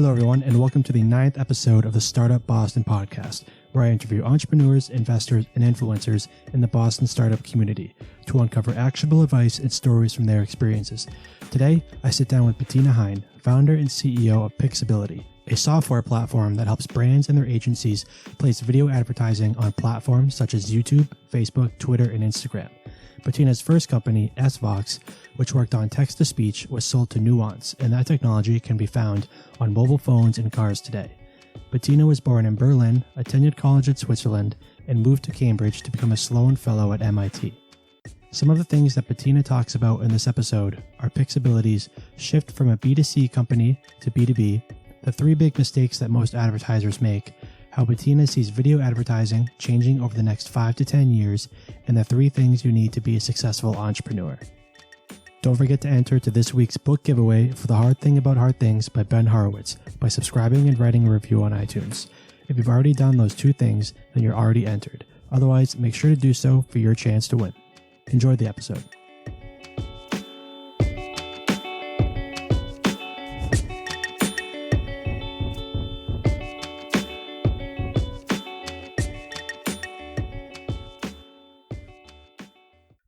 Hello, everyone, and welcome to the 9th episode of the Startup Boston podcast, where I interview entrepreneurs, investors, and influencers in the Boston startup community to uncover actionable advice and stories from their experiences. Today, I sit down with Bettina Hein, founder and CEO of Pixability, a software platform that helps brands and their agencies place video advertising on platforms such as YouTube, Facebook, Twitter, and Instagram. Bettina's first company, SVox, which worked on text-to-speech, was sold to Nuance, and that technology can be found on mobile phones and cars today. Bettina was born in Berlin, attended college in Switzerland, and moved to Cambridge to become a Sloan Fellow at MIT. Some of the things that Bettina talks about in this episode are Pixability's shift from a B2C company to B2B, the 3 big mistakes that most advertisers make, how Bettina sees video advertising changing over the next 5 to 10 years, and the 3 things you need to be a successful entrepreneur. Don't forget to enter to this week's book giveaway for The Hard Thing About Hard Things by Ben Horowitz by subscribing and writing a review on iTunes. If you've already done those 2 things, then you're already entered. Otherwise, make sure to do so for your chance to win. Enjoy the episode.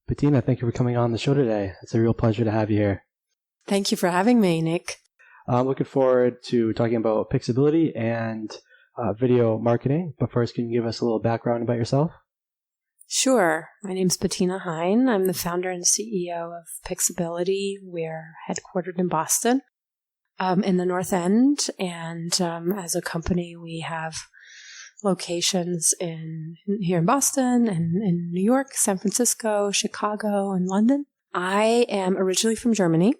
Bettina, thank you for coming on the show today. It's a real pleasure to have you here. Thank you for having me, Nick. I'm looking forward to talking about Pixability and video marketing. But first, can you give us a little background about yourself? Sure. My name's Bettina Hein. I'm the founder and CEO of Pixability. We're headquartered in Boston, in the North End. And as a company, we have locations here in Boston and in New York, San Francisco, Chicago, and London. I am originally from Germany.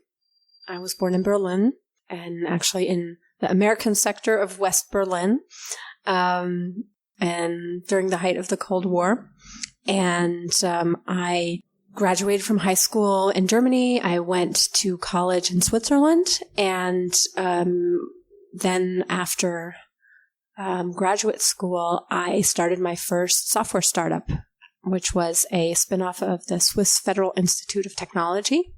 I was born in Berlin, and actually in the American sector of West Berlin, and during the height of the Cold War. And I graduated from high school in Germany. I went to college in Switzerland, and then after graduate school, I started my first software startup, which was a spinoff of the Swiss Federal Institute of Technology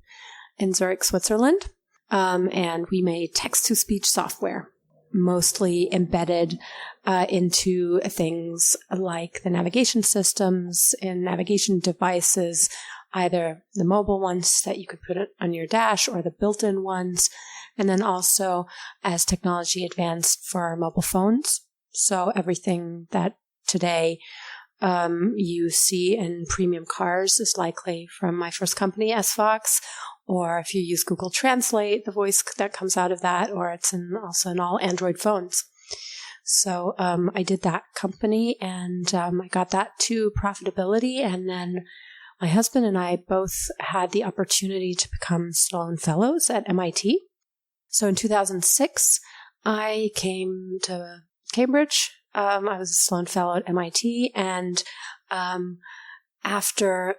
in Zurich, Switzerland. And we made text-to-speech software, mostly embedded into things like the navigation systems and navigation devices, either the mobile ones that you could put it on your dash or the built-in ones, and then also as technology advanced for mobile phones. So everything that today you see in premium cars is likely from my first company, SVox, or if you use Google Translate, the voice that comes out of that, or it's also in all Android phones. So I did that company, and I got that to profitability, and then my husband and I both had the opportunity to become Sloan Fellows at MIT. So in 2006, I came to Cambridge. I was a Sloan Fellow at MIT, and after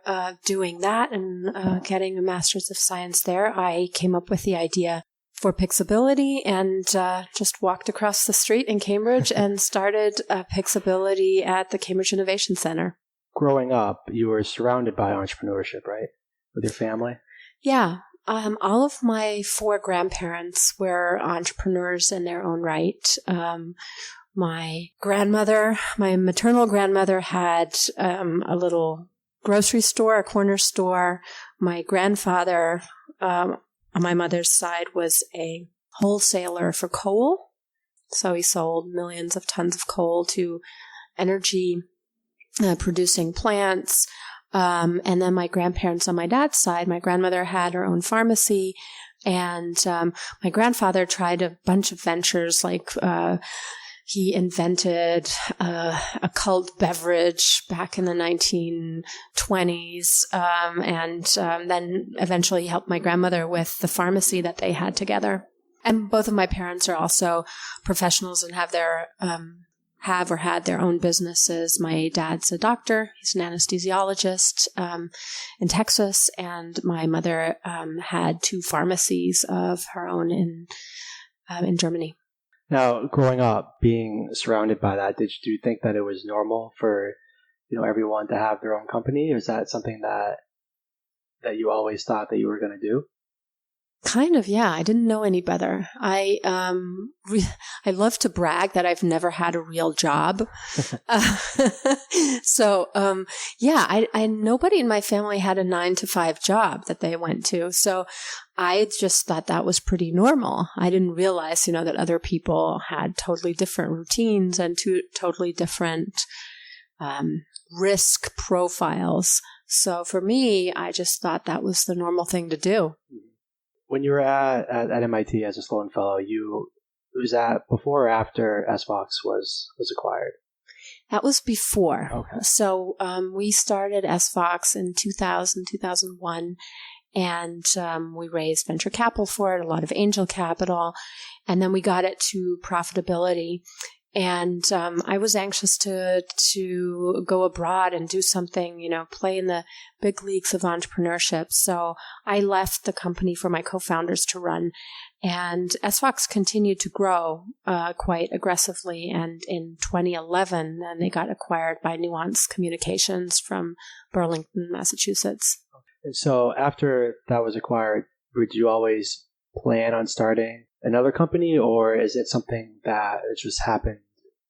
doing that and getting a Master's of Science there, I came up with the idea for Pixability and just walked across the street in Cambridge and started Pixability at the Cambridge Innovation Center. Growing up, you were surrounded by entrepreneurship, right? With your family? Yeah. All of my 4 grandparents were entrepreneurs in their own right. My maternal grandmother had a little grocery store, a corner store. My grandfather, on my mother's side, was a wholesaler for coal. So he sold millions of tons of coal to energy producing plants. And then my grandparents on my dad's side, my grandmother had her own pharmacy, and my grandfather tried a bunch of ventures, like he invented a cult beverage back in the 1920s, and then eventually helped my grandmother with the pharmacy that they had together. And both of my parents are also professionals and have or had their own businesses. My dad's a doctor. He's an anesthesiologist in Texas. And my mother had 2 pharmacies of her own in Germany. Now, growing up, being surrounded by that, do you think that it was normal for everyone to have their own company? Or is that something that you always thought that you were going to do? Kind of, yeah. I didn't know any better. I love to brag that I've never had a real job. Nobody in my family had a 9-to-5 job that they went to. So I just thought that was pretty normal. I didn't realize, that other people had totally different routines and totally different risk profiles. So for me, I just thought that was the normal thing to do. When you were at MIT as a Sloan Fellow, was that before or after SVox was acquired? That was before. Okay. So we started SVox in 2000, 2001, and we raised venture capital for it, a lot of angel capital, and then we got it to profitability. And I was anxious to go abroad and do something, play in the big leagues of entrepreneurship. So I left the company for my co-founders to run. And SVox continued to grow quite aggressively. And in 2011, then they got acquired by Nuance Communications from Burlington, Massachusetts. And so after that was acquired, would you always plan on starting another company, or is it something that it just happened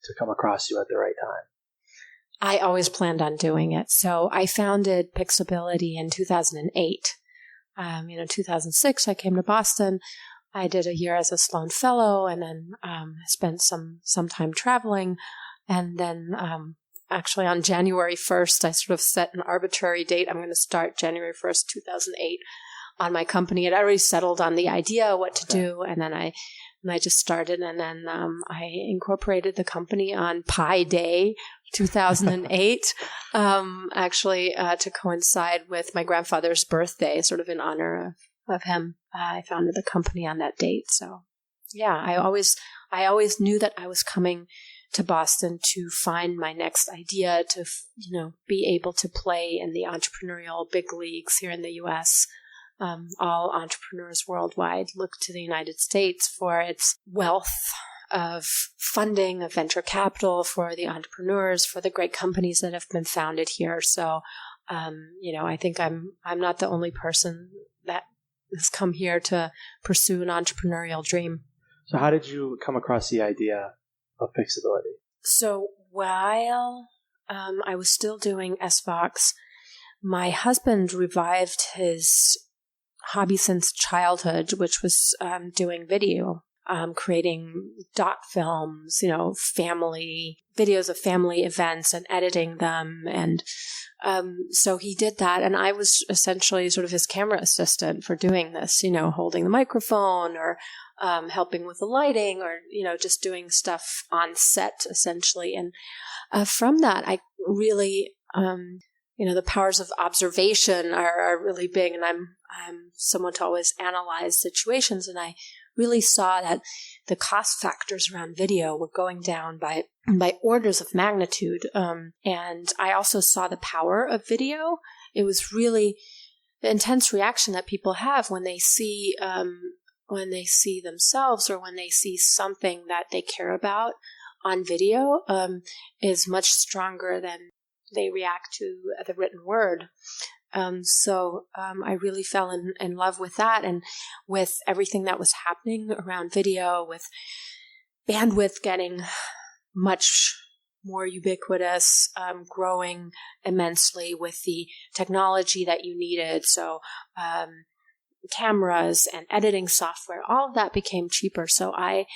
to come across you at the right time? I always planned on doing it. So I founded Pixability in 2008. 2006, I came to Boston. I did a year as a Sloan Fellow, and then spent some time traveling. And then actually on January 1st, I sort of set an arbitrary date. I'm going to start January 1st, 2008. On my company. I'd already settled on the idea, what to do, and then I just started, and then I incorporated the company on Pi Day 2008, to coincide with my grandfather's birthday, sort of in honor of him. I founded the company on that date. So, yeah, I always knew that I was coming to Boston to find my next idea, to be able to play in the entrepreneurial big leagues here in the U.S. All entrepreneurs worldwide look to the United States for its wealth of funding, of venture capital, for the entrepreneurs, for the great companies that have been founded here. So, I think I'm not the only person that has come here to pursue an entrepreneurial dream. So how did you come across the idea of Pixability? So while I was still doing SVox, my husband revived his hobby since childhood, which was doing video, creating doc films, family videos of family events and editing them. And so he did that. And I was essentially sort of his camera assistant for doing this, holding the microphone or helping with the lighting or, just doing stuff on set essentially. And from that, I really, the powers of observation are really big, and I'm someone to always analyze situations, and I really saw that the cost factors around video were going down by orders of magnitude, and I also saw the power of video. It was really the intense reaction that people have when they see themselves or when they see something that they care about on video is much stronger than they react to the written word. So I really fell in love with that, and with everything that was happening around video, with bandwidth getting much more ubiquitous, growing immensely with the technology that you needed. So cameras and editing software, all of that became cheaper. So I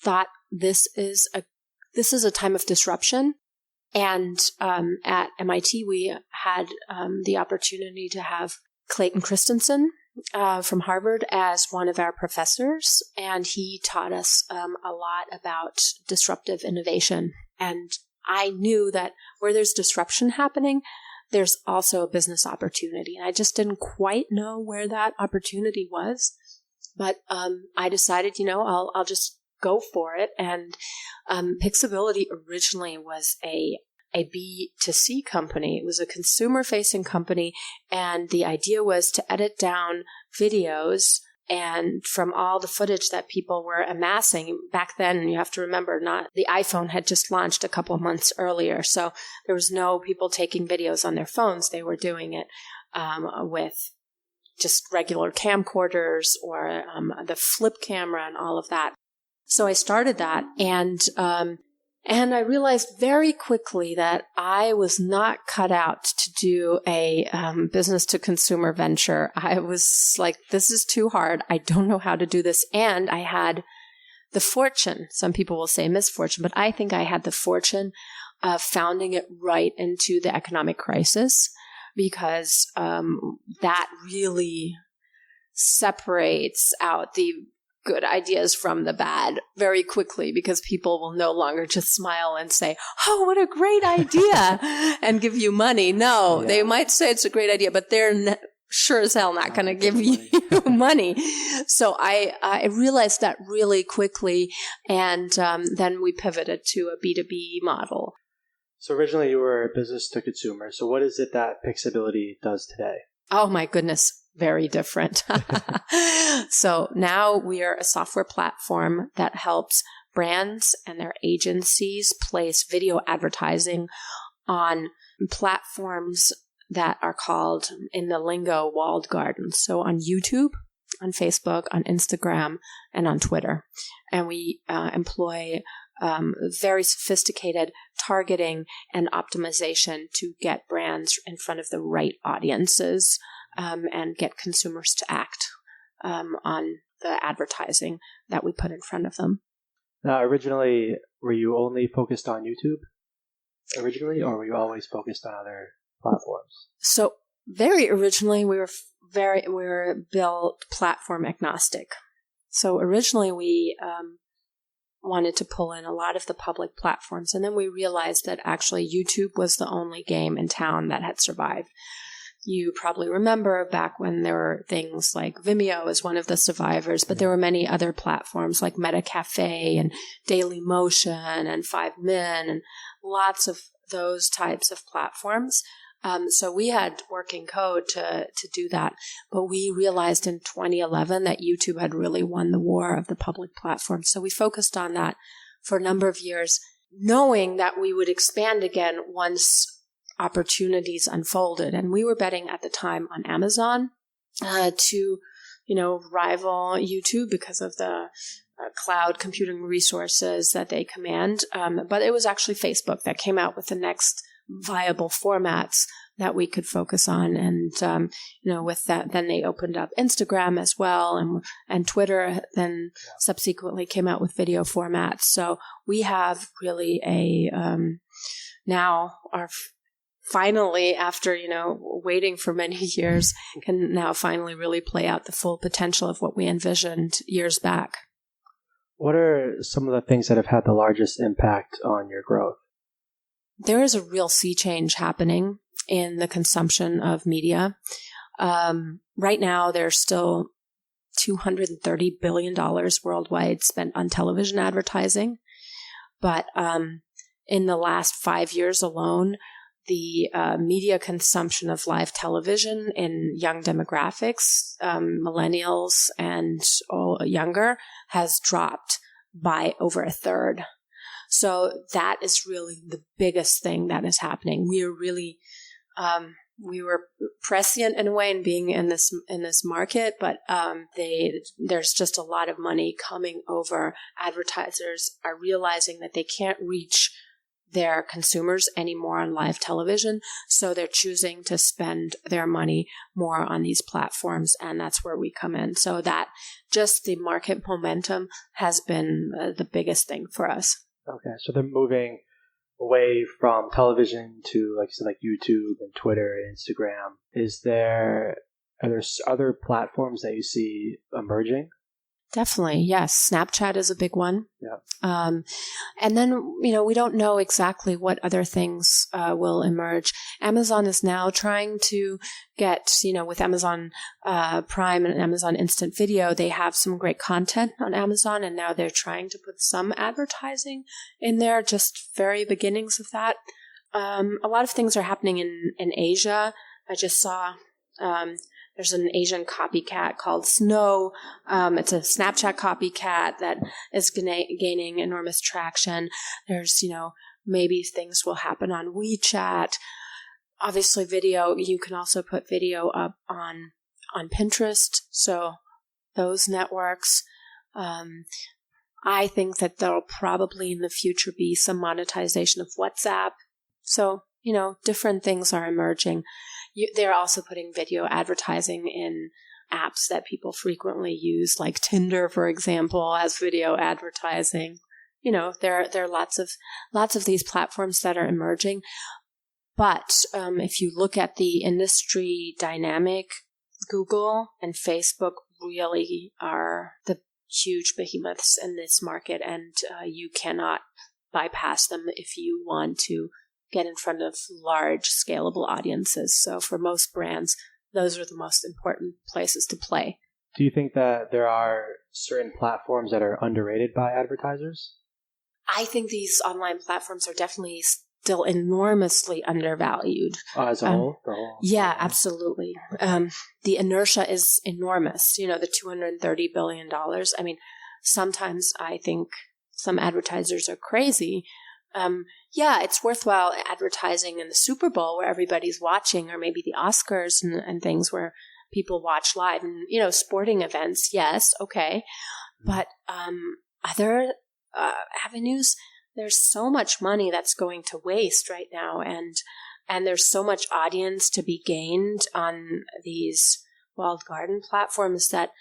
thought this is a time of disruption. And at MIT, we had the opportunity to have Clayton Christensen from Harvard as one of our professors, and he taught us a lot about disruptive innovation. And I knew that where there's disruption happening, there's also a business opportunity. And I just didn't quite know where that opportunity was, but I decided, I'll just go for it. And Pixability originally was a B2C company. It was a consumer-facing company, and the idea was to edit down videos and from all the footage that people were amassing. Back then, you have to remember, the iPhone had just launched a couple of months earlier, so there was no people taking videos on their phones. They were doing it with just regular camcorders or the flip camera and all of that. So I started that, and I realized very quickly that I was not cut out to do a business to consumer venture. I was like, this is too hard. I don't know how to do this. And I had the fortune, some people will say misfortune, but I think I had the fortune of founding it right into the economic crisis, because that really separates out the good ideas from the bad very quickly, because people will no longer just smile and say, oh, what a great idea, and give you money. No, They might say it's a great idea, but they're sure as hell not going to give you money. So I realized that really quickly, and then we pivoted to a B2B model. So originally you were a business to consumer. So what is it that Pixability does today? Oh my goodness, very different. So now we are a software platform that helps brands and their agencies place video advertising on platforms that are called, in the lingo, walled gardens. So on YouTube, on Facebook, on Instagram, and on Twitter. And we employ very sophisticated targeting and optimization to get brands in front of the right audiences, and get consumers to act on the advertising that we put in front of them. Now, originally, were you only focused on YouTube originally, or were you always focused on other platforms? So very originally, we were built platform agnostic. So originally, we wanted to pull in a lot of the public platforms, and then we realized that actually YouTube was the only game in town that had survived. You probably remember back when there were things like Vimeo as one of the survivors, but there were many other platforms like Meta Cafe and Daily Motion and 5min and lots of those types of platforms. So we had working code to do that, but we realized in 2011 that YouTube had really won the war of the public platform. So we focused on that for a number of years, knowing that we would expand again once opportunities unfolded. And we were betting at the time on Amazon to, rival YouTube because of the cloud computing resources that they command. But it was actually Facebook that came out with the next viable formats that we could focus on. And, with that, then they opened up Instagram as well, and Twitter then subsequently came out with video formats. So we have really now our finally, after, waiting for many years, can now finally really play out the full potential of what we envisioned years back. What are some of the things that have had the largest impact on your growth? There is a real sea change happening in the consumption of media. Right now, there's still $230 billion worldwide spent on television advertising. But in the last 5 years alone, the media consumption of live television in young demographics, millennials and younger, has dropped by over a third. So that is really the biggest thing that is happening. We are really, we were prescient in a way in being in this market, but there's just a lot of money coming over. Advertisers are realizing that they can't reach their consumers anymore on live television, so they're choosing to spend their money more on these platforms, and that's where we come in. So that just the market momentum has been the biggest thing for us. Okay, so they're moving away from television to, like you said, like YouTube and Twitter and Instagram. Are there other platforms that you see emerging? Definitely, yes. Snapchat is a big one. Yeah. And then, we don't know exactly what other things will emerge. Amazon is now trying to get, with Amazon Prime and Amazon Instant Video, they have some great content on Amazon, and now they're trying to put some advertising in there, just very beginnings of that. A lot of things are happening in Asia. I just saw there's an Asian copycat called Snow. It's a Snapchat copycat that is gaining enormous traction. There's, maybe things will happen on WeChat. Obviously, video, you can also put video up on on Pinterest. So those networks. I think that there'll probably in the future be some monetization of WhatsApp. So, different things are emerging. They're also putting video advertising in apps that people frequently use, like Tinder, for example, as video advertising. There are lots of these platforms that are emerging. But if you look at the industry dynamic, Google and Facebook really are the huge behemoths in this market, and you cannot bypass them if you want to get in front of large, scalable audiences. So for most brands, those are the most important places to play. Do you think that there are certain platforms that are underrated by advertisers? I think these online platforms are definitely still enormously undervalued. As a whole? Yeah, absolutely. The inertia is enormous. The $230 billion. I mean, sometimes I think some advertisers are crazy. It's worthwhile advertising in the Super Bowl where everybody's watching, or maybe the Oscars and things where people watch live. And, sporting events, yes, okay. But other avenues, there's so much money that's going to waste right now, and there's so much audience to be gained on these walled garden platforms that,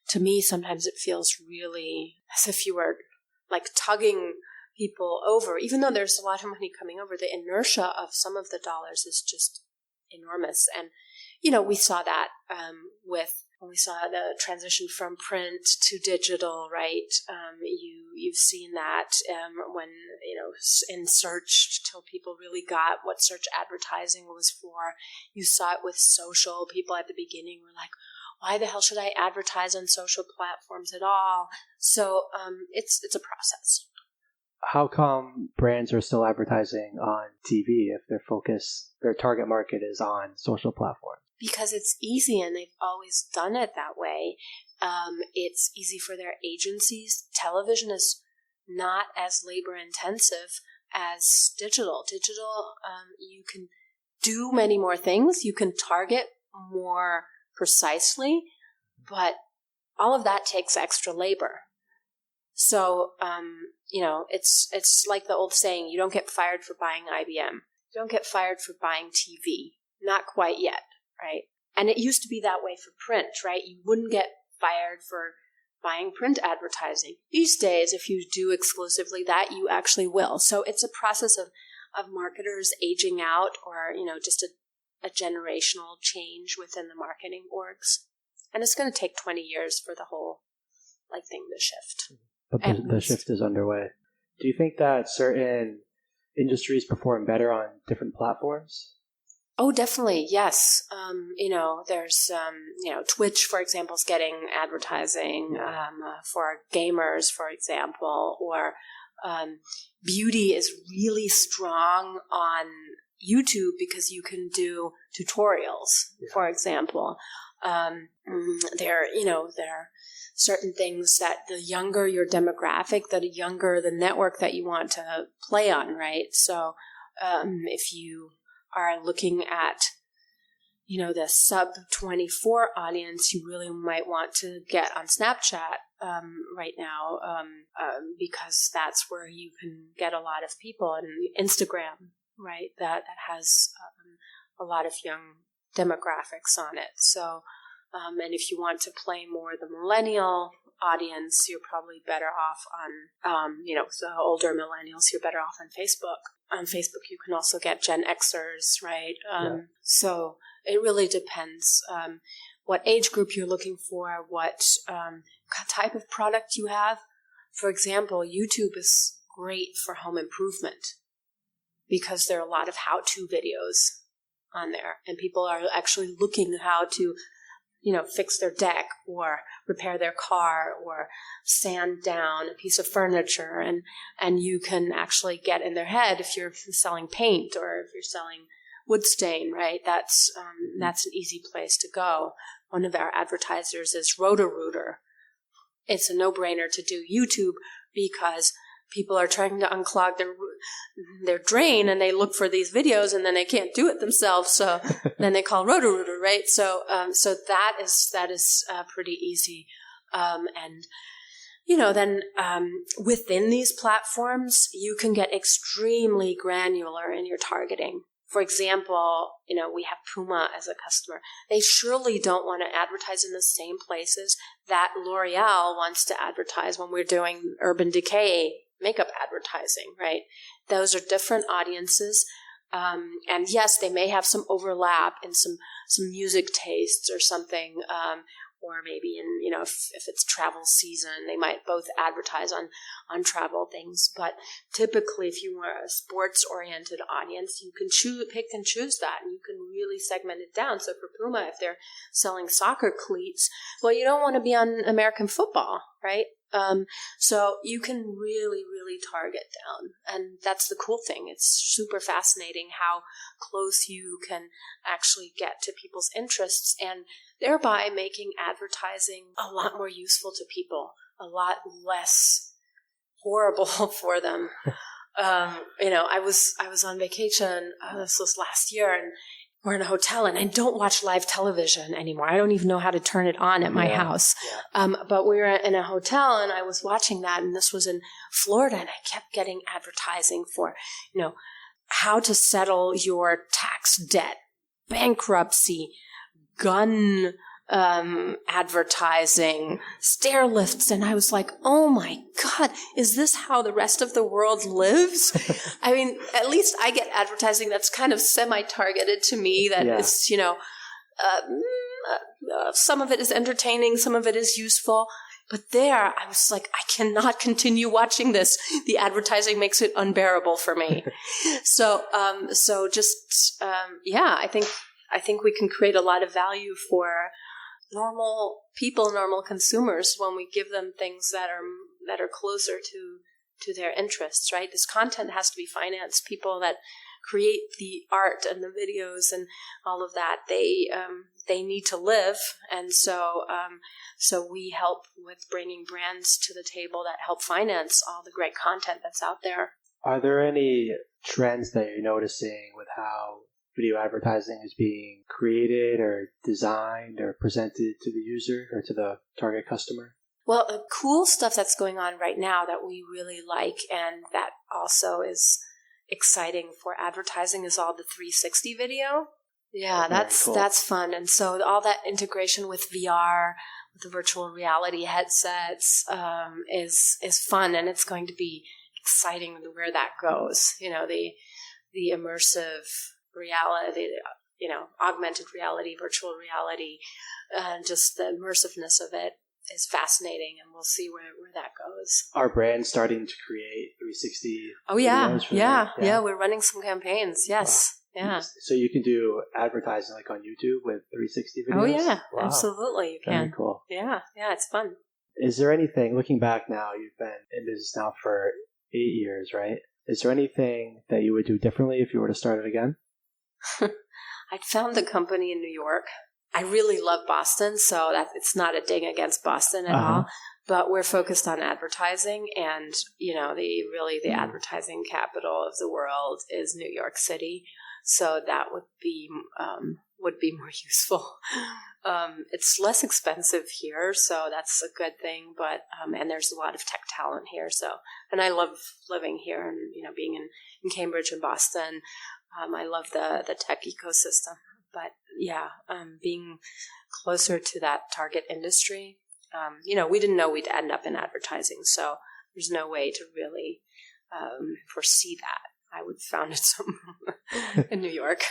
to me, sometimes it feels really as if you were like tugging people over. Even though there's a lot of money coming over, the inertia of some of the dollars is just enormous. And we saw that when we saw the transition from print to digital, right? You've seen that when, in search, till people really got what search advertising was for. You saw it with social. People at the beginning were like, why the hell should I advertise on social platforms at all? So it's a process. How come brands are still advertising on TV if their target market is on social platforms? Because it's easy, and they've always done it that way. It's easy for their agencies. Television is not as labor intensive as digital. Digital, you can do many more things. You can target more precisely, but all of that takes extra labor. So, it's like the old saying, you don't get fired for buying IBM. You don't get fired for buying TV. Not quite yet, right? And it used to be that way for print, right? You wouldn't get fired for buying print advertising. These days, if you do exclusively that, you actually will. So it's a process of marketers aging out, or, just a generational change within the marketing orgs. And it's going to take 20 years for the whole thing to shift. But the shift is underway. Do you think that certain industries perform better on different platforms? Oh, definitely. Yes. There's, Twitch, for example, is getting advertising for gamers, for example, or beauty is really strong on YouTube because you can do tutorials, for example. There are certain things that the younger your demographic, the younger the network that you want to play on, right? So if you are looking at, the sub-24 audience, you really might want to get on Snapchat right now because that's where you can get a lot of people, and Instagram, right, that has a lot of young demographics on it. So, and if you want to play more the millennial audience, you're probably better off on, so older millennials, you're better off on Facebook. On Facebook, you can also get Gen Xers, right? So it really depends what age group you're looking for, what type of product you have. For example, YouTube is great for home improvement because there are a lot of how-to videos on there, and people are actually looking how to fix their deck or repair their car or sand down a piece of furniture. And you can actually get in their head if you're selling paint or if you're selling wood stain, right? That's an easy place to go. One of our advertisers is Roto-Rooter. It's a no-brainer to do YouTube because people are trying to unclog their drain, and they look for these videos, and then they can't do it themselves. So then they call Roto-Rooter, right? So that is pretty easy. And then within these platforms, you can get extremely granular in your targeting. For example, we have Puma as a customer. They surely don't want to advertise in the same places that L'Oreal wants to advertise when we're doing Urban Decay makeup advertising, right? Those are different audiences. And yes, they may have some overlap in some music tastes or something, or maybe in, if it's travel season, they might both advertise on travel things. But typically, if you are a sports-oriented audience, you can pick and choose that, and you can really segment it down. So for Puma, if they're selling soccer cleats, well, you don't want to be on American football, right? So you can really, really target down. And that's the cool thing. It's super fascinating how close you can actually get to people's interests, and thereby making advertising a lot more useful to people, a lot less horrible for them. I was on vacation, this was last year, and we're in a hotel, and I don't watch live television anymore. I don't even know how to turn it on at my house. Yeah. But we were in a hotel, and I was watching that, and this was in Florida, and I kept getting advertising for, how to settle your tax debt, bankruptcy, gun advertising, stair lifts. And I was like, oh my God, is this how the rest of the world lives? I mean, at least I get advertising that's kind of semi-targeted to me, that is, some of it is entertaining, some of it is useful. But there, I was like, I cannot continue watching this. The advertising makes it unbearable for me. I think we can create a lot of value for normal people, normal consumers, when we give them things that are closer to their interests, right? This content has to be financed. People that create the art and the videos and all of that, they need to live, and so we help with bringing brands to the table that help finance all the great content that's out there. Are there any trends that you're noticing with how video advertising is being created or designed or presented to the user or to the target customer? Well, the cool stuff that's going on right now that we really like, and that also is exciting for advertising, is all the 360 video. Yeah, that's fun. And so all that integration with VR, with the virtual reality headsets, is fun, and it's going to be exciting where that goes. The immersive reality, augmented reality, virtual reality, just the immersiveness of it is fascinating, and we'll see where that goes. Are brands starting to create 360? Oh yeah. We're running some campaigns. Yes. Wow. Yeah. So you can do advertising like on YouTube with 360 videos? Oh yeah, wow. Absolutely you can. Very cool. Yeah, it's fun. Is there anything, looking back now, you've been in business now for 8 years, right? Is there anything that you would do differently if you were to start it again? I'd found the company in New York. I really love Boston, so that it's not a dig against Boston at all. But we're focused on advertising, and the advertising capital of the world is New York City. So that would be more useful. It's less expensive here, so that's a good thing. But and there's a lot of tech talent here. So, and I love living here and being in Cambridge and Boston. I love the tech ecosystem. But being closer to that target industry, we didn't know we'd end up in advertising, so there's no way to really foresee that. I would have found it somewhere in New York.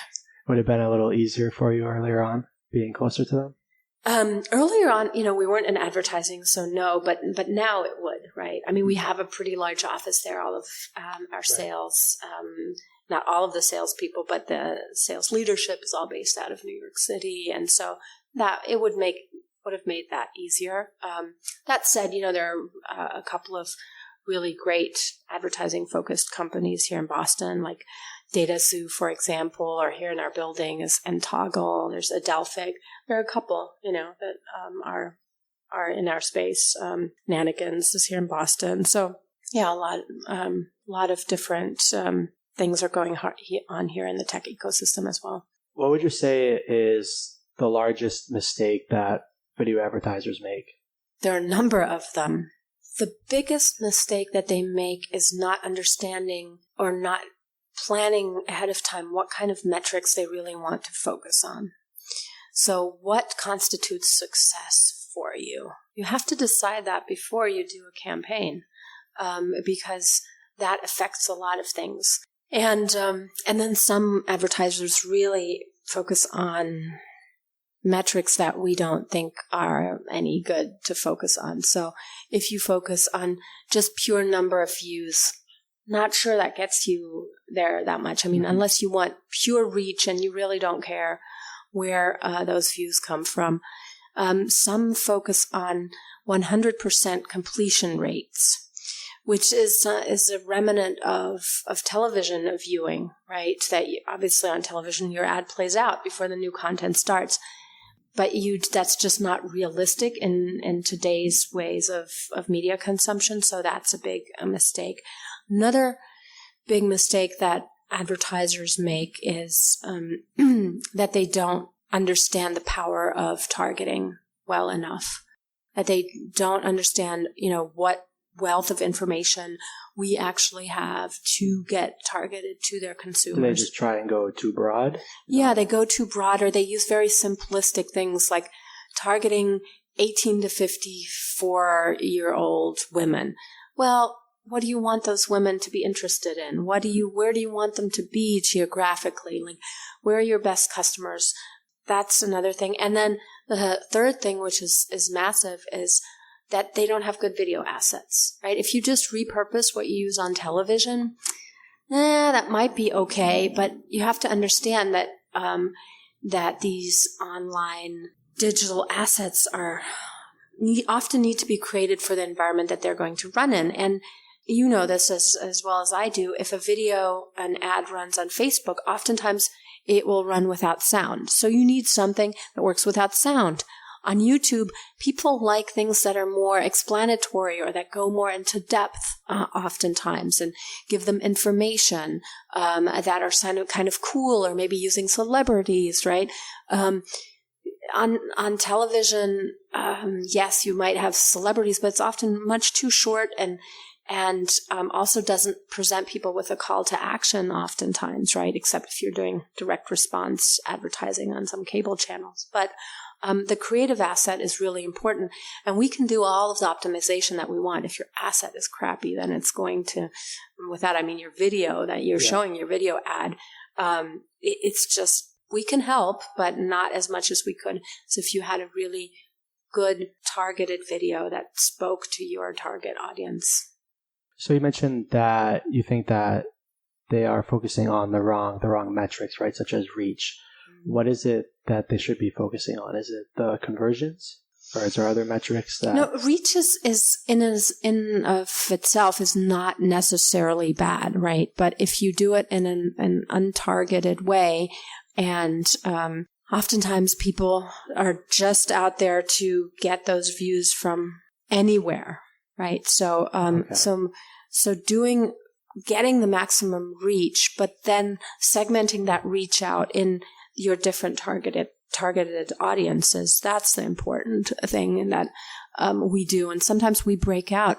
Would it have been a little easier for you earlier on, being closer to them? Earlier on, we weren't in advertising, so no, but now it would, right? I mean, we have a pretty large office there. All of our sales, not all of the salespeople, but the sales leadership is all based out of New York City, and so that it would have made that easier. That said, there are a couple of really great advertising-focused companies here in Boston, like DataZoo, for example, or here in our building is Toggle. There's Adelphic. There are a couple, that are in our space. Nannikins is here in Boston. So Yeah, a lot of different things are going on here in the tech ecosystem as well. What would you say is the largest mistake that video advertisers make? There are a number of them. The biggest mistake that they make is not understanding or not planning ahead of time what kind of metrics they really want to focus on. So what constitutes success for you? You have to decide that before you do a campaign, because that affects a lot of things. And then some advertisers really focus on metrics that we don't think are any good to focus on. So if you focus on just pure number of views, not sure that gets you there that much. I mean, unless you want pure reach and you really don't care where those views come from. Some focus on 100% completion rates, which is a remnant of television viewing, right? That obviously on television your ad plays out before the new content starts. But that's just not realistic in today's ways of media consumption, so that's a big mistake. Another big mistake that advertisers make is that they don't understand the power of targeting well enough, that they don't understand, what wealth of information we actually have to get targeted to their consumers. Do they just try and go too broad? Yeah, they go too broad, or they use very simplistic things like targeting 18 to 54-year-old women. Well, what do you want those women to be interested in? Where do you want them to be geographically? Like, where are your best customers? That's another thing. And then the third thing, which is massive, is that they don't have good video assets, right? If you just repurpose what you use on television, that might be okay, but you have to understand that that these online digital assets often need to be created for the environment that they're going to run in. And you know this as well as I do. If an ad runs on Facebook, oftentimes it will run without sound. So you need something that works without sound. On YouTube, people like things that are more explanatory or that go more into depth oftentimes and give them information that are kind of cool, or maybe using celebrities, right? On television, yes, you might have celebrities, but it's often much too short and also doesn't present people with a call to action oftentimes, right? Except if you're doing direct response advertising on some cable channels. But the creative asset is really important, and we can do all of the optimization that we want. If your asset is crappy, then it's going to, with that I mean your video that you're showing, your video ad, it's just, we can help, but not as much as we could. So if you had a really good targeted video that spoke to your target audience. So you mentioned that you think that they are focusing on the wrong metrics, right? Such as reach. What is it that they should be focusing on? Is it the conversions, or is there other metrics that? No, reach is in of itself is not necessarily bad, right? But if you do it in an untargeted way, and oftentimes people are just out there to get those views from anywhere, right? So getting the maximum reach, but then segmenting that reach out in your different targeted audiences. That's the important thing that we do. And sometimes we break out,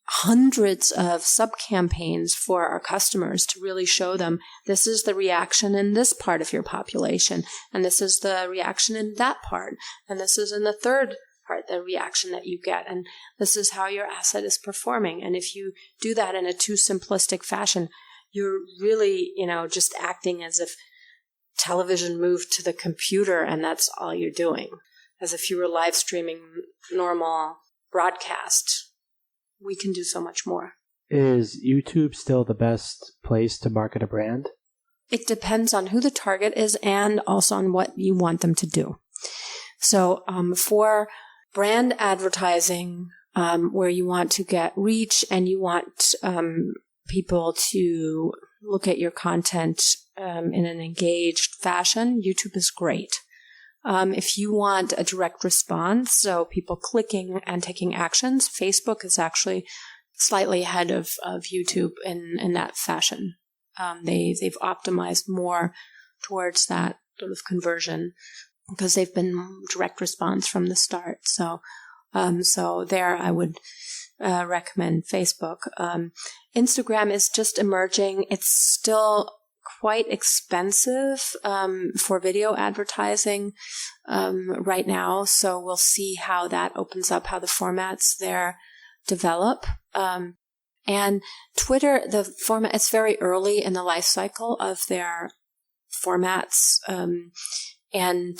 hundreds of sub-campaigns for our customers to really show them this is the reaction in this part of your population, and this is the reaction in that part, and this is in the third part, the reaction that you get, and this is how your asset is performing. And if you do that in a too simplistic fashion, you're really, just acting as if television moved to the computer and that's all you're doing, as if you were live streaming normal broadcast. We can do so much more. Is YouTube still the best place to market a brand? It depends on who the target is and also on what you want them to do. So for brand advertising, where you want to get reach and you want people to look at your content in an engaged fashion, YouTube is great. If you want a direct response, so people clicking and taking actions, Facebook is actually slightly ahead of YouTube in that fashion. They've optimized more towards that sort of conversion because they've been direct response from the start. So there I would recommend Facebook. Instagram is just emerging. It's still quite expensive for video advertising right now. So we'll see how that opens up, how the formats there develop. And Twitter, the format, it's very early in the life cycle of their formats. And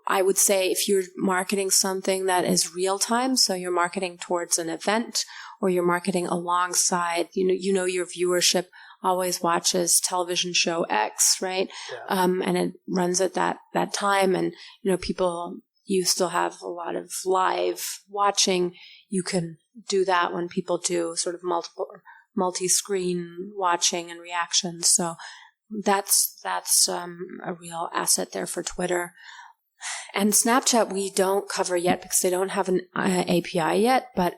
I would say if you're marketing something that is real time, so you're marketing towards an event or you're marketing alongside, you know your viewership always watches television show X, right? Yeah. And it runs at that time. And, you still have a lot of live watching. You can do that when people do sort of multi-screen watching and reactions. So that's a real asset there for Twitter. And Snapchat we don't cover yet because they don't have an API yet, but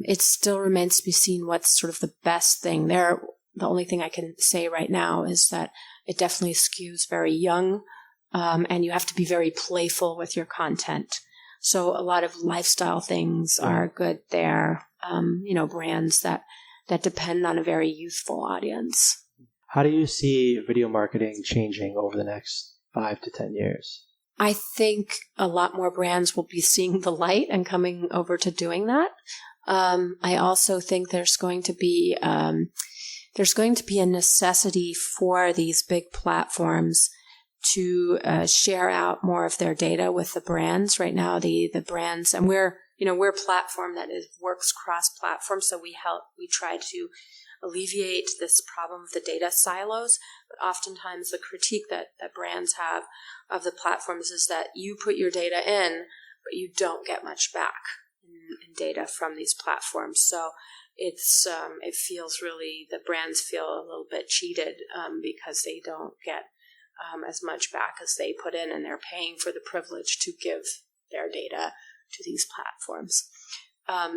it still remains to be seen what's sort of the best thing there. The only thing I can say right now is that it definitely skews very young, and you have to be very playful with your content. So a lot of lifestyle things are good there, brands that depend on a very youthful audience. How do you see video marketing changing over the next 5 to 10 years? I think a lot more brands will be seeing the light and coming over to doing that. I also think there's going to be a necessity for these big platforms to share out more of their data with the brands. Right now, the brands, and we're a platform that works cross-platform, so we try to alleviate this problem of the data silos. But oftentimes the critique that brands have of the platforms is that you put your data in, but you don't get much back in data from these platforms. So it feels really, the brands feel a little bit cheated because they don't get as much back as they put in, and they're paying for the privilege to give their data to these platforms.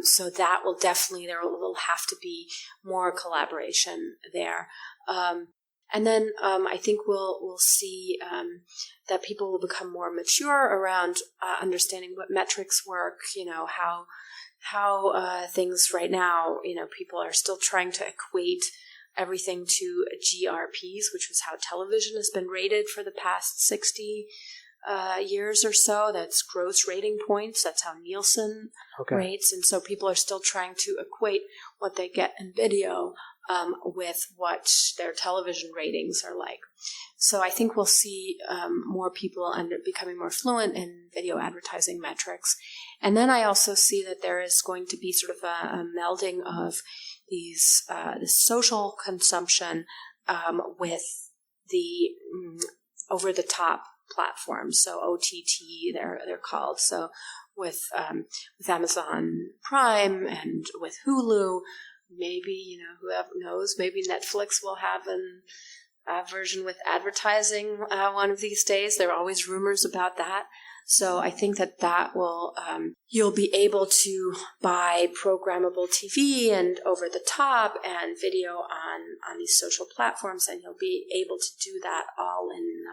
So that will definitely, there will have to be more collaboration there. And then I think we'll see that people will become more mature around understanding what metrics work, how things right now, people are still trying to equate everything to GRPs, which was how television has been rated for the past 60 years or so. That's gross rating points. That's how Nielsen rates. And so people are still trying to equate what they get in video with what their television ratings are like. So I think we'll see more people becoming more fluent in video advertising metrics. And then I also see that there is going to be sort of a melding of these this social consumption with the over-the-top platforms. So OTT, they're called. So with Amazon Prime and with Hulu, maybe, whoever knows, maybe Netflix will have a version with advertising one of these days. There are always rumors about that. So I think that will, you'll be able to buy programmable TV and over the top and video on these social platforms, and you'll be able to do that all in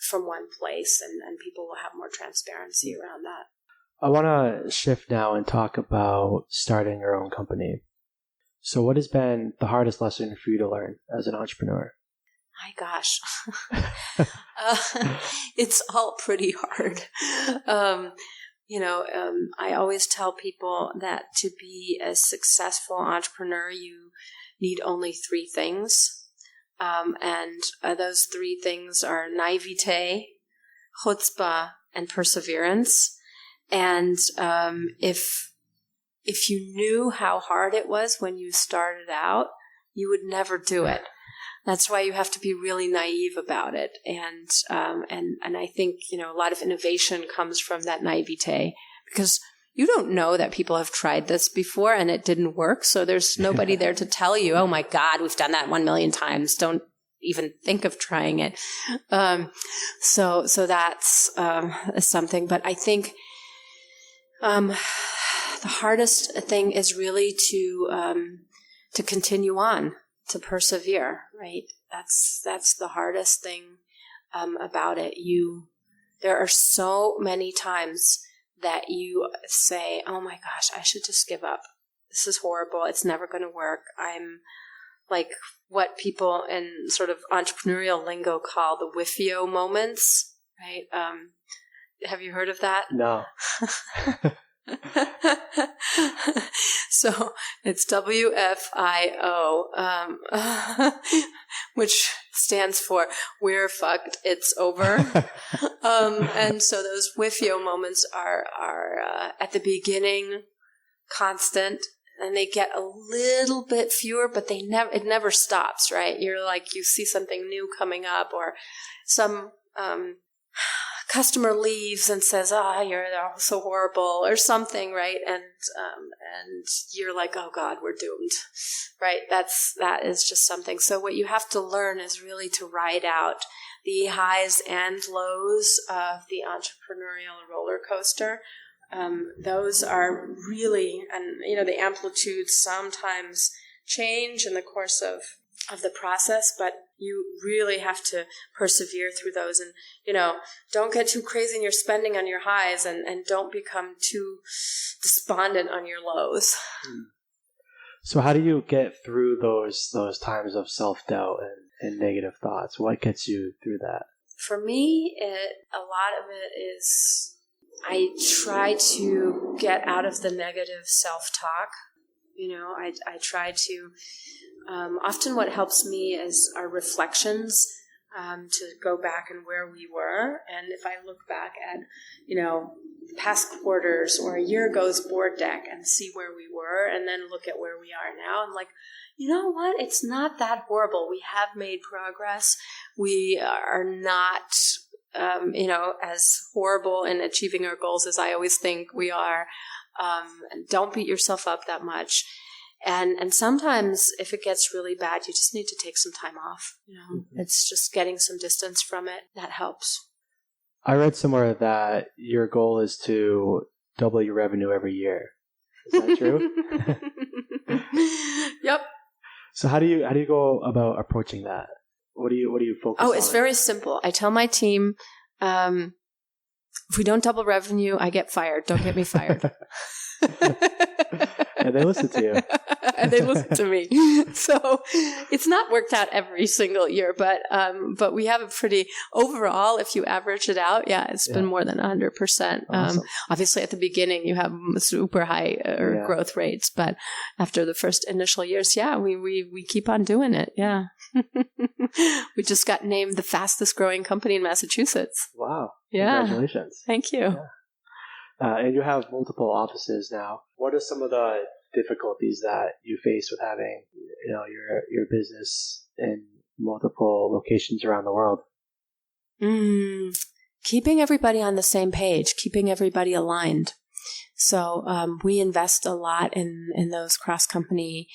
from one place, and people will have more transparency around that. I want to shift now and talk about starting your own company. So what has been the hardest lesson for you to learn as an entrepreneur? My gosh, it's all pretty hard. I always tell people that to be a successful entrepreneur, you need only 3 things. And those 3 things are naivete, chutzpah, and perseverance. And if you knew how hard it was when you started out, you would never do it. That's why you have to be really naive about it. And I think, a lot of innovation comes from that naivete, because you don't know that people have tried this before and it didn't work. So there's nobody there to tell you, oh my God, we've done that 1 million times. Don't even think of trying it. So that's something. But I think the hardest thing is really to continue on, to persevere, right? That's the hardest thing about it. There are so many times that you say, oh my gosh, I should just give up. This is horrible. It's never going to work. I'm like what people in sort of entrepreneurial lingo call the whiffio moments, right? Have you heard of that? No. So it's WFIO, which stands for we're fucked, it's over. And so those whiffio moments are at the beginning constant, and they get a little bit fewer, but it never stops, right? You're like, you see something new coming up, or some customer leaves and says, you're so horrible or something, right? And you're like, oh God, we're doomed, right? That is just something. So what you have to learn is really to ride out the highs and lows of the entrepreneurial roller coaster. Those are really, and the amplitudes sometimes change in the course of the process, but you really have to persevere through those, and don't get too crazy in your spending on your highs, and don't become too despondent on your lows. So how do you get through those times of self-doubt and negative thoughts? What gets you through that? For me, a lot of it is I try to get out of the negative self-talk. I try to, often what helps me is our reflections, to go back and where we were. And if I look back at, past quarters or a year ago's board deck and see where we were, and then look at where we are now, I'm like, you know what? It's not that horrible. We have made progress. We are not, as horrible in achieving our goals as I always think we are. Don't beat yourself up that much. And sometimes if it gets really bad, you just need to take some time off. Mm-hmm. It's just getting some distance from it. That helps. I read somewhere that your goal is to double your revenue every year. Is that true? Yep. So how do you go about approaching that? What do you focus on? Oh, it's very simple. I tell my team, if we don't double revenue, I get fired. Don't get me fired. And they listen to you. And they listen to me. So it's not worked out every single year, but we have a pretty, overall, if you average it out, it's been more than 100%. Awesome. Obviously at the beginning you have super high growth rates, but after the first initial years, we keep on doing it. Yeah. We just got named the fastest growing company in Massachusetts. Wow. Yeah. Congratulations. Thank you. Yeah. And you have multiple offices now. What are some of the difficulties that you face with having, your business in multiple locations around the world? Keeping everybody on the same page, keeping everybody aligned. So we invest a lot in those cross-company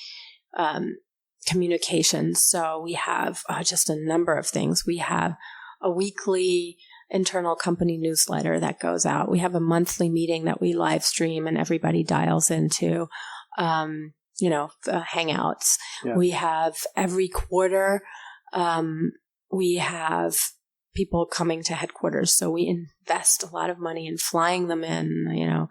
communications. So we have just a number of things. We have a weekly internal company newsletter that goes out. We have a monthly meeting that we live stream and everybody dials into, Hangouts. Yeah. We have every quarter, we have people coming to headquarters. So we invest a lot of money in flying them in,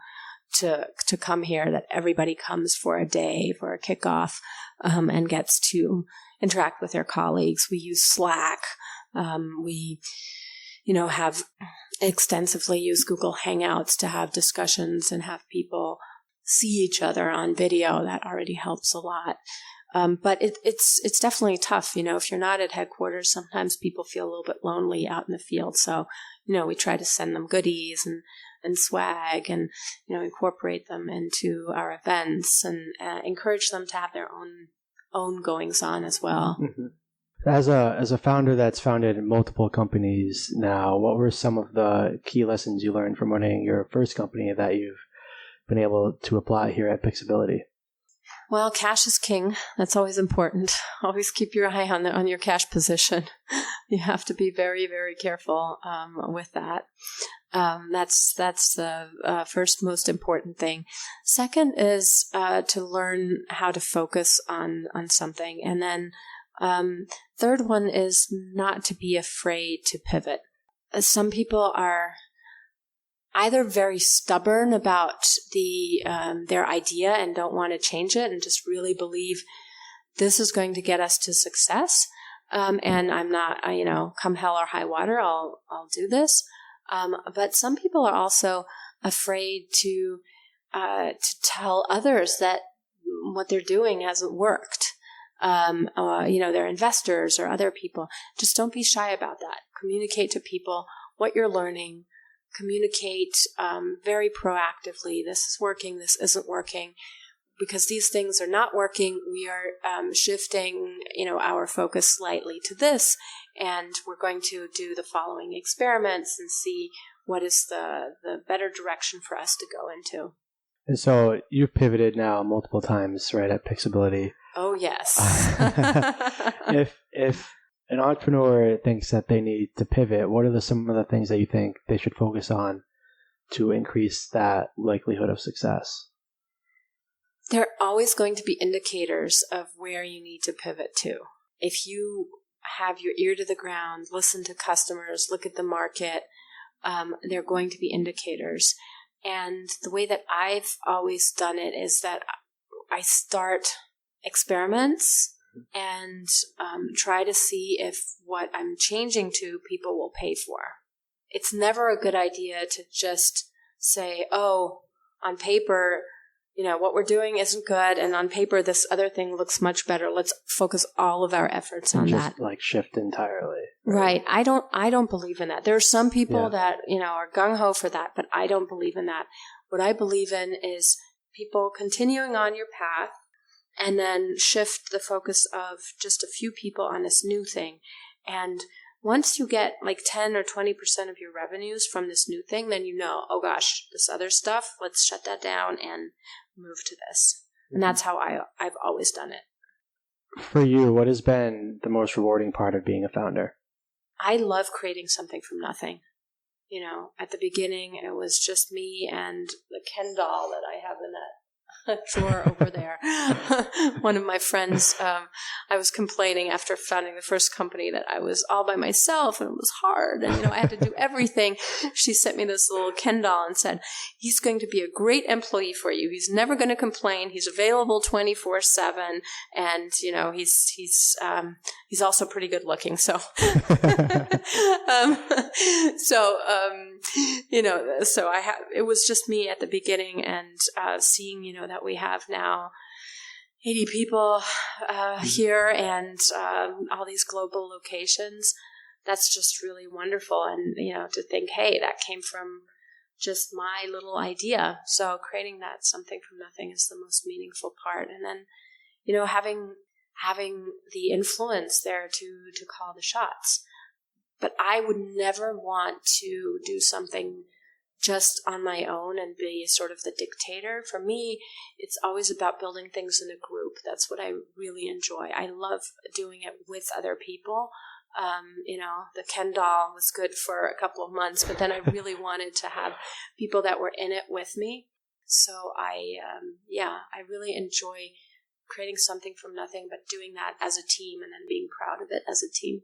to come here, that everybody comes for a day, for a kickoff, and gets to interact with their colleagues. We use Slack. We have extensively used Google Hangouts to have discussions and have people see each other on video. That already helps a lot. But it's definitely tough. If you're not at headquarters, sometimes people feel a little bit lonely out in the field. So, we try to send them goodies and swag and, incorporate them into our events and encourage them to have their own goings on as well. Mm-hmm. As a founder that's founded multiple companies now, what were some of the key lessons you learned from running your first company that you've been able to apply here at Pixability? Well, cash is king. That's always important. Always keep your eye on your cash position. You have to be very, very careful with that. That's the first most important thing. Second is to learn how to focus on something. And then third one is not to be afraid to pivot. Some people are either very stubborn about their idea and don't want to change it and just really believe this is going to get us to success. And I'm not, come hell or high water, I'll do this. But some people are also afraid to tell others that what they're doing hasn't worked. Their investors or other people. Just don't be shy about that. Communicate to people what you're learning. Communicate very proactively. This is working. This isn't working. Because these things are not working, we are shifting, our focus slightly to this, and we're going to do the following experiments and see what is the better direction for us to go into. And so you've pivoted now multiple times, right, at Pixability. Oh, yes. If an entrepreneur thinks that they need to pivot, what are some of the things that you think they should focus on to increase that likelihood of success? There are always going to be indicators of where you need to pivot to. If you have your ear to the ground, listen to customers, look at the market, there are going to be indicators. And the way that I've always done it is that I start experiments and try to see if what I'm changing to people will pay for. It's never a good idea to just say, oh, on paper, what we're doing isn't good, and on paper, this other thing looks much better. Let's focus all of our efforts on that. Just shift entirely. Right. I don't believe in that. There are some people that, are gung-ho for that, but I don't believe in that. What I believe in is people continuing on your path and then shift the focus of just a few people on this new thing. And once you get 10 or 20% of your revenues from this new thing, then oh gosh, this other stuff, let's shut that down and move to this. And that's how I've always done it. For you, what has been the most rewarding part of being a founder? I love creating something from nothing. At the beginning, it was just me and the Ken doll that I have in that drawer over there. One of my friends, I was complaining after founding the first company that I was all by myself and it was hard and, I had to do everything. She sent me this little Ken doll and said, he's going to be a great employee for you. He's never going to complain. He's available 24/7 and, he's also pretty good looking. So, it was just me at the beginning and seeing, that we have now 80 people here and all these global locations. That's just really wonderful. And, to think, hey, that came from just my little idea. So creating that something from nothing is the most meaningful part. And then, having the influence there to call the shots. But I would never want to do something just on my own and be sort of the dictator. For me, it's always about building things in a group. That's what I really enjoy. I love doing it with other people. The Ken doll was good for a couple of months, but then I really wanted to have people that were in it with me. So I really enjoy creating something from nothing, but doing that as a team and then being proud of it as a team.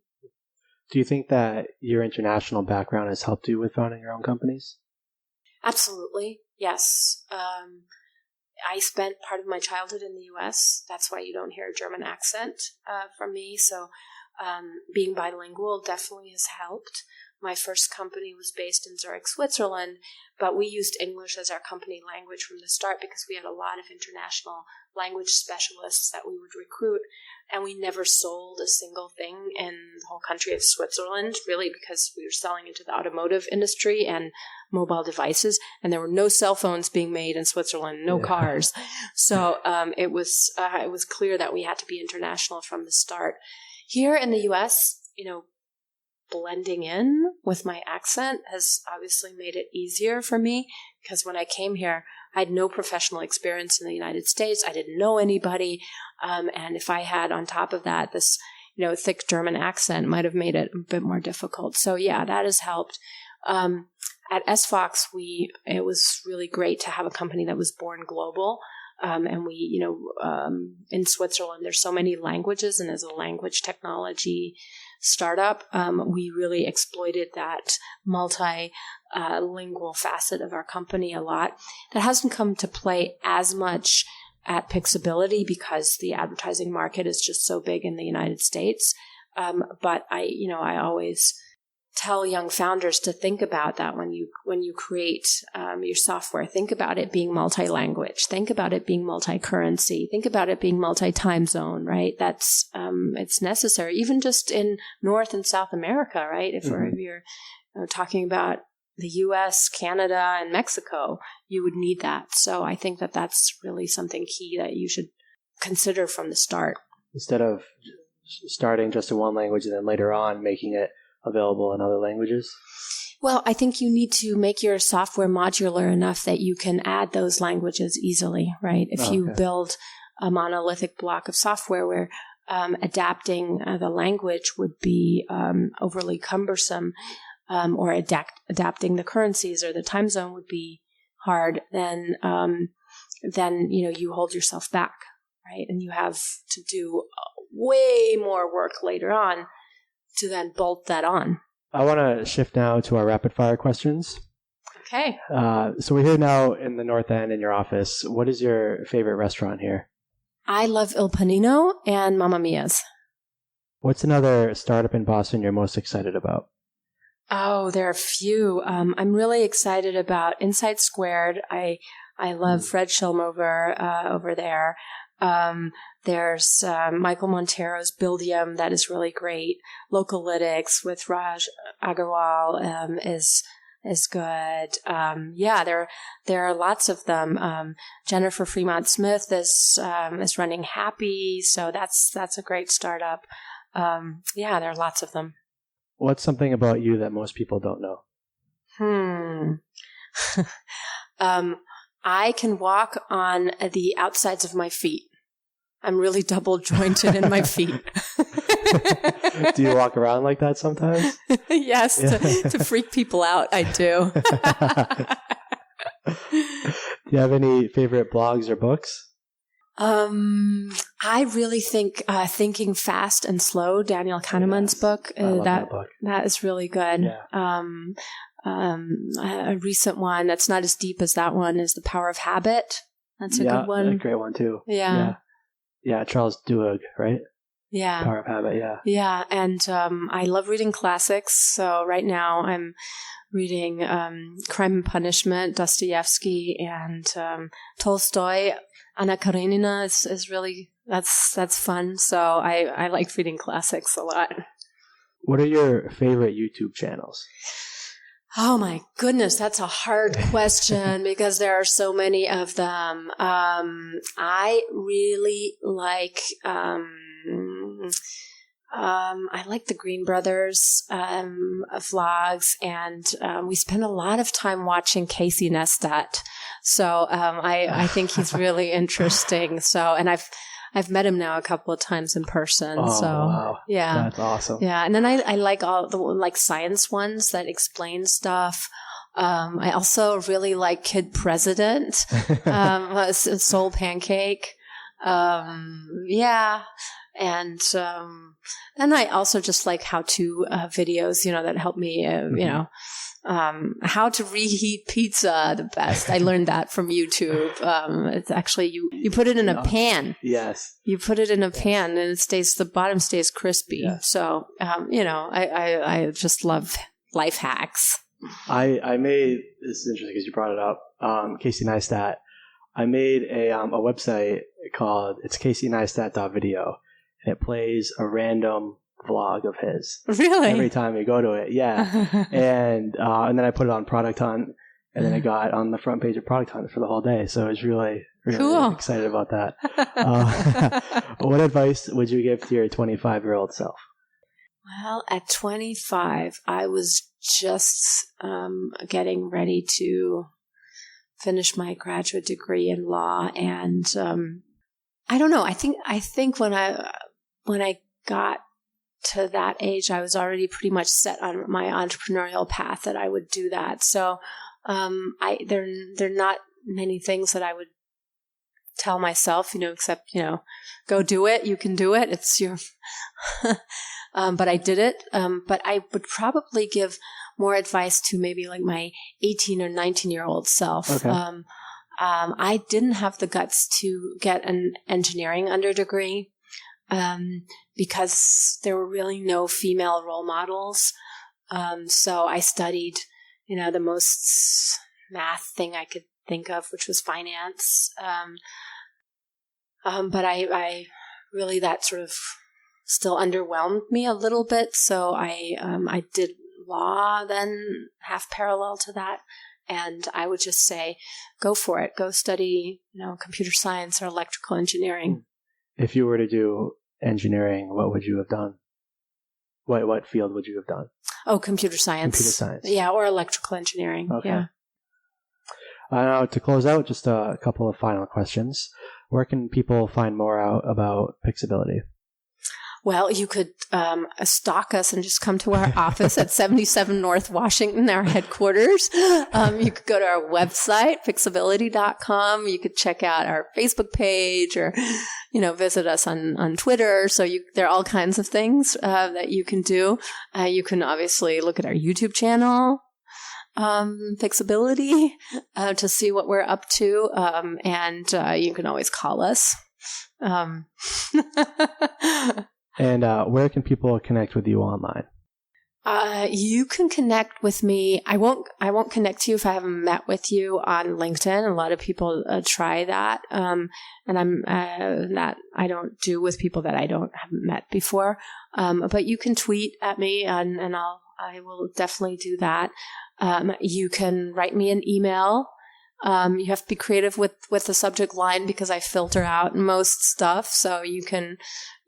Do you think that your international background has helped you with founding your own companies? Absolutely. Yes. I spent part of my childhood in the U.S. That's why you don't hear a German accent from me. So being bilingual definitely has helped. My first company was based in Zurich, Switzerland, but we used English as our company language from the start because we had a lot of international language specialists that we would recruit, and we never sold a single thing in the whole country of Switzerland, really, because we were selling into the automotive industry and mobile devices, and there were no cell phones being made in Switzerland, no cars. So it was clear that we had to be international from the start. Here in the U.S., blending in with my accent has obviously made it easier for me, because when I came here, I had no professional experience in the United States. I didn't know anybody. And if I had on top of that this, thick German accent might have made it a bit more difficult. So yeah, that has helped. At SFox, it was really great to have a company that was born global. And we, in Switzerland, there's so many languages, and as a language technology startup, we really exploited that multilingual facet of our company a lot. That hasn't come to play as much at Pixability because the advertising market is just so big in the United States. But I always tell young founders to think about that when you create your software. Think about it being multi-language. Think about it being multi-currency. Think about it being multi-time zone, right? That's it's necessary, even just in North and South America, right? If you're talking about the U.S., Canada, and Mexico, you would need that. So I think that that's really something key that you should consider from the start. Instead of starting just in one language and then later on making it available in other languages? Well, I think you need to make your software modular enough that you can add those languages easily, right? If you build a monolithic block of software where adapting the language would be overly cumbersome, or adapting the currencies or the time zone would be hard, then you hold yourself back, right? And you have to do way more work later on to then bolt that on. I want to shift now to our rapid fire questions. Okay. So we're here now in the North End in your office. What is your favorite restaurant here? I love Il Panino and Mamma Mia's. What's another startup in Boston you're most excited about? Oh, there are a few. I'm really excited about Insight Squared. I love Fred Schilmover over there. There's Michael Montero's Buildium that is really great. Localytics with Raj Agarwal is good. There are lots of them. Jennifer Fremont Smith is running Happy, so that's a great startup. There are lots of them. What's something about you that most people don't know? I can walk on the outsides of my feet. I'm really double jointed in my feet. Do you walk around like that sometimes? Yes, to freak people out, I do. Do you have any favorite blogs or books? I really think Thinking Fast and Slow, Daniel Kahneman's book, I love that book. That is really good. Yeah. A recent one that's not as deep as that one is The Power of Habit. That's a good one. Yeah, a great one too. Yeah, Charles Duhigg, right? Yeah. Power of Habit, yeah. Yeah, and I love reading classics. So right now I'm reading Crime and Punishment, Dostoevsky, and Tolstoy. Anna Karenina is really, that's fun. So I like reading classics a lot. What are your favorite YouTube channels? Oh my goodness, that's a hard question because there are so many of them. I really like, I like the Green Brothers vlogs, and we spend a lot of time watching Casey Neistat. So I think he's really interesting. So, and I've met him now a couple of times in person. Oh, so wow. Yeah, that's awesome. Yeah, and then I like all the science ones that explain stuff. I also really like Kid President, Soul Pancake. And then I also just like how-to videos, that help me, how to reheat pizza the best. I learned that from YouTube. It's actually, you put it in a pan. Yes. You put it in a pan and the bottom stays crispy. Yes. So, I just love life hacks. I made, this is interesting because you brought it up, Casey Neistat. I made a website called, it's caseyneistat.video, and it plays a random vlog of his. Really? Every time you go to it, yeah. and then I put it on Product Hunt, and then it got on the front page of Product Hunt for the whole day. So I was really cool. Excited about that. What advice would you give to your 25-year-old self? Well, at 25, I was just getting ready to finish my graduate degree in law, and I don't know. I think when I got to that age, I was already pretty much set on my entrepreneurial path that I would do that. So there are not many things that I would tell myself, except, go do it. You can do it. It's your, but I did it. But I would probably give more advice to maybe like my 18 or 19-year-old self. Okay. I didn't have the guts to get an engineering underdegree because there were really no female role models. So I studied, the most math thing I could think of, which was finance. But I really, that sort of still underwhelmed me a little bit. So I did law then, half parallel to that. And I would just say, go for it. Go study, computer science or electrical engineering. If you were to do engineering, what would you have done? What field would you have done? Oh, computer science. Computer science. Yeah, or electrical engineering. Okay. Yeah. Now, to close out, just a couple of final questions. Where can people find more out about Pixability? Well, you could stalk us and just come to our office at 77 North Washington, our headquarters. You could go to our website, Pixability.com. You could check out our Facebook page or, visit us on Twitter. So there are all kinds of things that you can do. You can obviously look at our YouTube channel, Pixability, to see what we're up to. And you can always call us. And where can people connect with you online? You can connect with me. I won't connect to you if I haven't met with you on LinkedIn. A lot of people try that, and that I don't do with people that haven't met before. But you can tweet at me, and I will definitely do that. You can write me an email. You have to be creative with the subject line because I filter out most stuff. So you can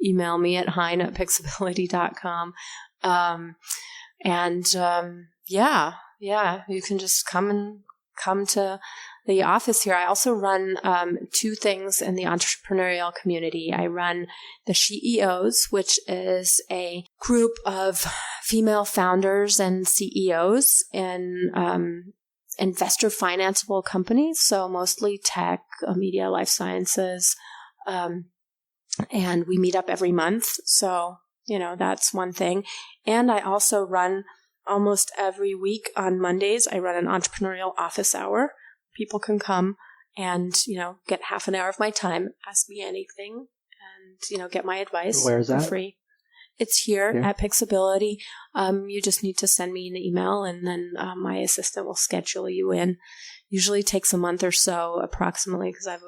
email me at hein@pixability.com. You can just come to the office here. I also run two things in the entrepreneurial community. I run the SheEOs, which is a group of female founders and CEOs in investor financeable companies, so mostly tech, media, life sciences, and we meet up every month. So, that's one thing. And I also run almost every week on Mondays, I run an entrepreneurial office hour. People can come and, get half an hour of my time, ask me anything, and, get my advice. Where is that? For free. It's here at Pixability. You just need to send me an email, and then my assistant will schedule you in. Usually takes a month or so, approximately, because I have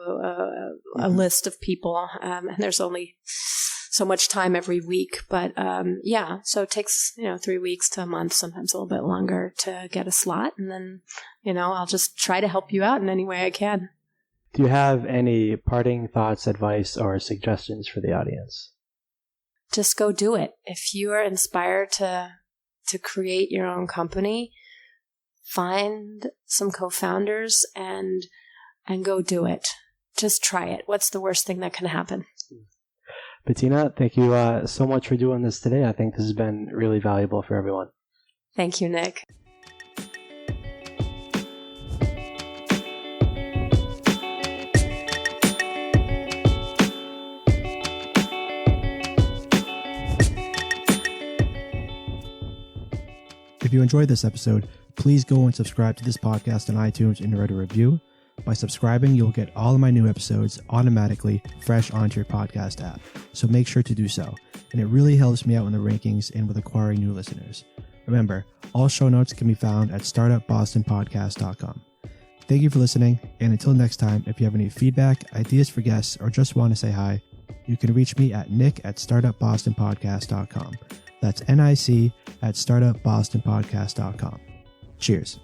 a list of people, and there's only so much time every week. But so it takes 3 weeks to a month, sometimes a little bit longer, to get a slot, and then I'll just try to help you out in any way I can. Do you have any parting thoughts, advice, or suggestions for the audience? Just go do it. If you are inspired to create your own company, find some co-founders and go do it. Just try it. What's the worst thing that can happen? Bettina, thank you so much for doing this today. I think this has been really valuable for everyone. Thank you, Nick. If you enjoyed this episode, please go and subscribe to this podcast on iTunes and write a review. By subscribing, you'll get all of my new episodes automatically fresh onto your podcast app. So make sure to do so. And it really helps me out in the rankings and with acquiring new listeners. Remember, all show notes can be found at startupbostonpodcast.com. Thank you for listening. And until next time, if you have any feedback, ideas for guests, or just want to say hi, you can reach me at nick@startupbostonpodcast.com. That's NIC@startupbostonpodcast.com. Cheers.